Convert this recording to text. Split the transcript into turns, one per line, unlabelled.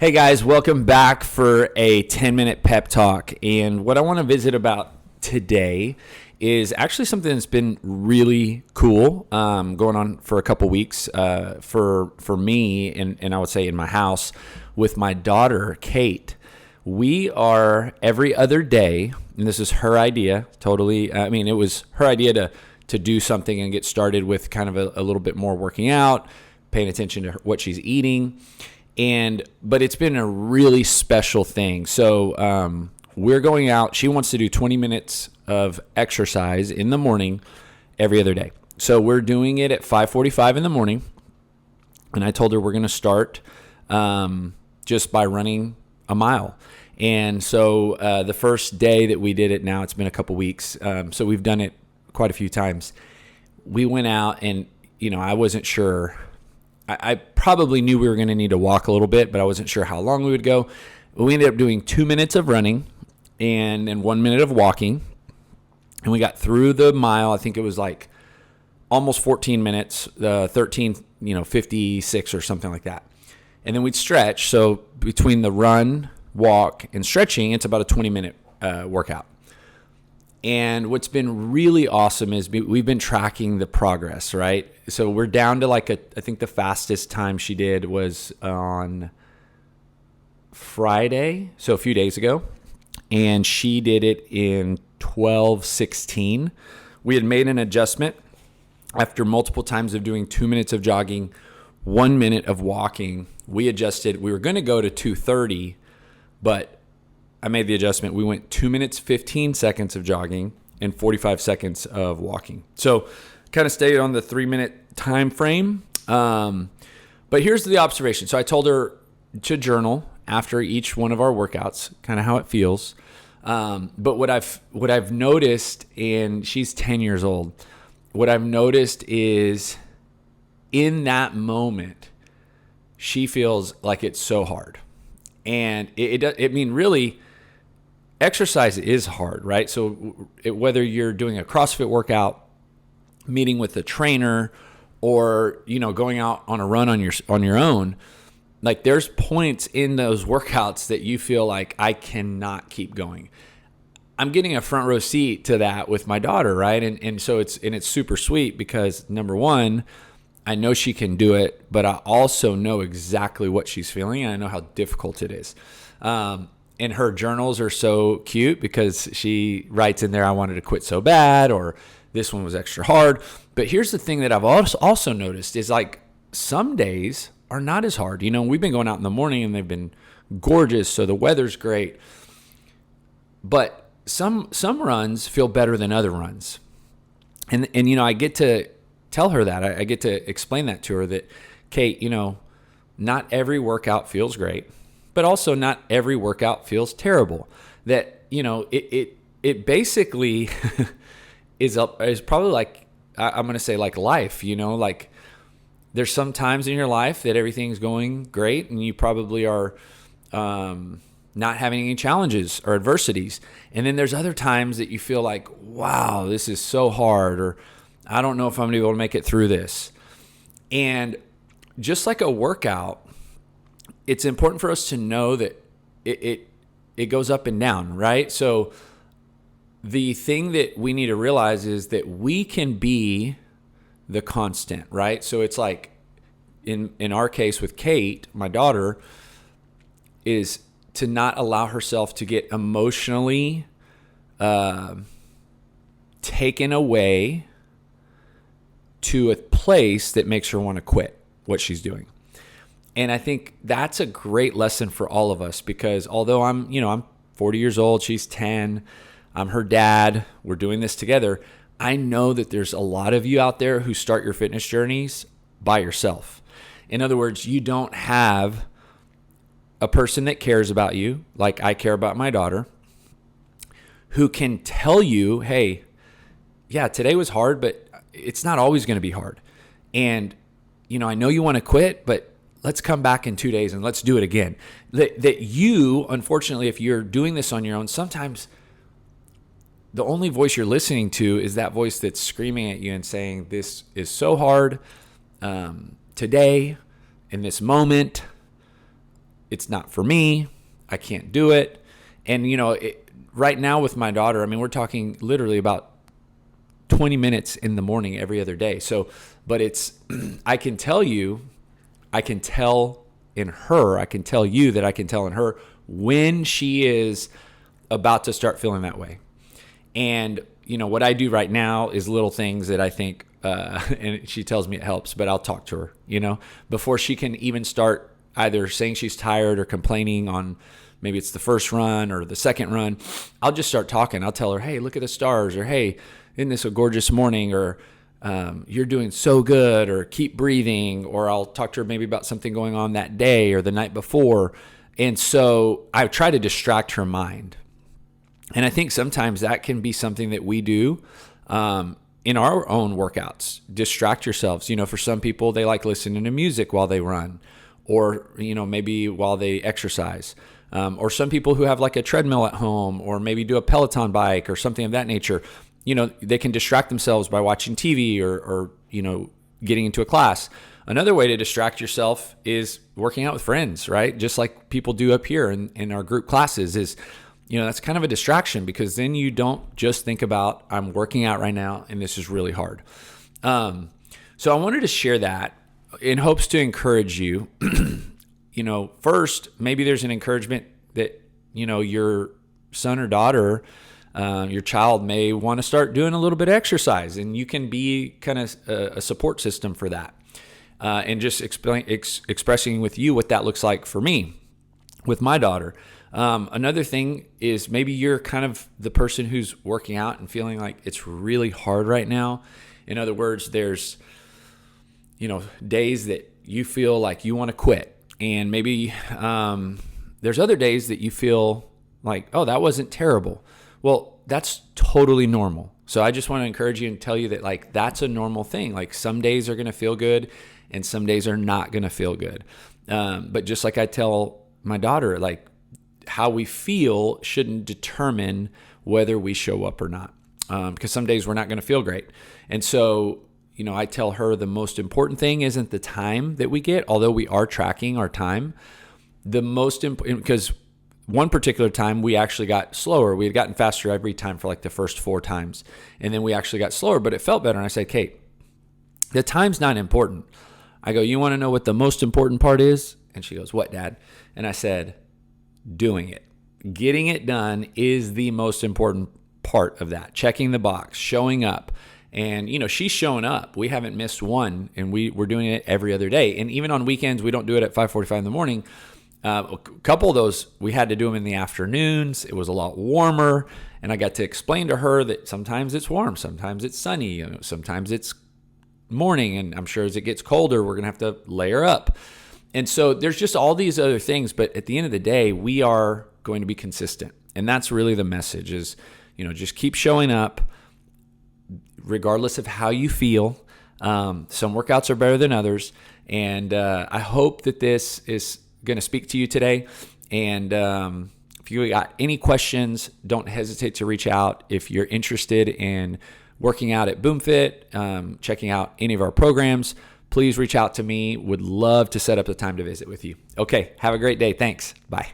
Hey guys, welcome back for a 10-minute pep talk. And what I want to visit about today is actually something that's been really cool, going on for a couple weeks for me, and I would say in my house with my daughter, Kate. We are every other day, and this is her idea, totally. It was her idea to do something and get started with kind of a little bit more working out, paying attention to what she's eating. But it's been a really special thing. So we're going out. She wants to do 20 minutes of exercise in the morning every other day. So we're doing it at 5:45 in the morning. And I told her we're going to start just by running a mile. And so the first day that we did it, now it's been a couple weeks. So we've done it quite a few times. We went out and, I wasn't sure. I probably knew we were going to need to walk a little bit, but I wasn't sure how long we would go. We ended up doing 2 minutes of running and then 1 minute of walking. And we got through the mile. I think it was like almost 14 minutes, 13:56 or something like that. And then we'd stretch. So between the run, walk, and stretching, it's about a 20-minute workout. And what's been really awesome is we've been tracking the progress, right? So we're down to I think the fastest time she did was on Friday, so a few days ago. And she did it in 12:16. We had made an adjustment after multiple times of doing 2 minutes of jogging, 1 minute of walking. We adjusted. We were going to go to 2:30, but I made the adjustment. We went 2 minutes, 15 seconds of jogging and 45 seconds of walking. So kind of stayed on the 3-minute time frame. But here's the observation. So I told her to journal after each one of our workouts, kind of how it feels. But what I've noticed, and she's 10 years old, what I've noticed is in that moment, she feels like it's so hard. And really, exercise is hard, right? So whether you're doing a CrossFit workout, meeting with a trainer, or going out on a run on your own, like there's points in those workouts that you feel like I cannot keep going. I'm getting a front row seat to that with my daughter, right? And so it's super sweet because number one, I know she can do it, but I also know exactly what she's feeling, and I know how difficult it is. And her journals are so cute because she writes in there, I wanted to quit so bad, or this one was extra hard. But here's the thing that I've also noticed is like some days are not as hard. We've been going out in the morning and they've been gorgeous, so the weather's great. But some runs feel better than other runs. And I get to tell her that. I get to explain that to her that, Kate, not every workout feels great. But also not every workout feels terrible. That, it basically is probably like, I'm going to say like life, like there's some times in your life that everything's going great and you probably are not having any challenges or adversities. And then there's other times that you feel like, wow, this is so hard, or I don't know if I'm going to be able to make it through this. And just like a workout, it's important for us to know that it goes up and down, right? So the thing that we need to realize is that we can be the constant, right? So it's like in our case with Kate, my daughter, is to not allow herself to get emotionally taken away to a place that makes her want to quit what she's doing. And I think that's a great lesson for all of us because although I'm 40 years old, she's 10, I'm her dad, we're doing this together. I know that there's a lot of you out there who start your fitness journeys by yourself. In other words, you don't have a person that cares about you, like I care about my daughter, who can tell you, hey, yeah, today was hard, but it's not always going to be hard. And, I know you want to quit, but let's come back in 2 days and let's do it again. That you, unfortunately, if you're doing this on your own, sometimes the only voice you're listening to is that voice that's screaming at you and saying, this is so hard today, in this moment. it's not for me. I can't do it. And, right now with my daughter, I mean, we're talking literally about 20 minutes in the morning every other day. So, but I can tell you that I can tell in her when she is about to start feeling that way. And, what I do right now is little things that I think, and she tells me it helps, but I'll talk to her, before she can even start either saying she's tired or complaining on maybe it's the first run or the second run. I'll just start talking. I'll tell her, hey, look at the stars, or hey, isn't this a gorgeous morning, or you're doing so good, or keep breathing, or I'll talk to her maybe about something going on that day or the night before. And so I try to distract her mind. And I think sometimes that can be something that we do in our own workouts. Distract yourselves. For some people, they like listening to music while they run, or, maybe while they exercise. Or some people who have like a treadmill at home, or maybe do a Peloton bike or something of that nature. They can distract themselves by watching TV or getting into a class. Another way to distract yourself is working out with friends, right? Just like people do up here in our group classes is, that's kind of a distraction, because then you don't just think about, I'm working out right now and this is really hard. So I wanted to share that in hopes to encourage you. First, maybe there's an encouragement that, your son or daughter, your child may want to start doing a little bit of exercise, and you can be kind of a support system for that. And just expressing with you what that looks like for me with my daughter. Another thing is maybe you're kind of the person who's working out and feeling like it's really hard right now. In other words, there's, days that you feel like you want to quit. And maybe there's other days that you feel like, oh, that wasn't terrible. Well, that's totally normal. So I just want to encourage you and tell you that, like, that's a normal thing. Like, some days are going to feel good and some days are not going to feel good. But just like I tell my daughter, like, how we feel shouldn't determine whether we show up or not. Because some days we're not going to feel great. And so, I tell her the most important thing isn't the time that we get, although we are tracking our time. The most important, because one particular time we actually got slower. We had gotten faster every time for like the first 4 times. And then we actually got slower, but it felt better. And I said, Kate, the time's not important. I go, you want to know what the most important part is? And she goes, what, Dad? And I said, doing it. Getting it done is the most important part of that. Checking the box, showing up. And, she's showing up. We haven't missed one, and we're doing it every other day. And even on weekends, we don't do it at 5:45 in the morning. A couple of those, we had to do them in the afternoons. It was a lot warmer. And I got to explain to her that sometimes it's warm, sometimes it's sunny, sometimes it's morning. And I'm sure as it gets colder, we're going to have to layer up. And so there's just all these other things. But at the end of the day, we are going to be consistent. And that's really the message is, just keep showing up regardless of how you feel. Some workouts are better than others. And I hope that this is going to speak to you today. And if you got any questions, don't hesitate to reach out. If you're interested in working out at BoomFit, checking out any of our programs, please reach out to me. Would love to set up a time to visit with you. Okay, have a great day. Thanks. Bye.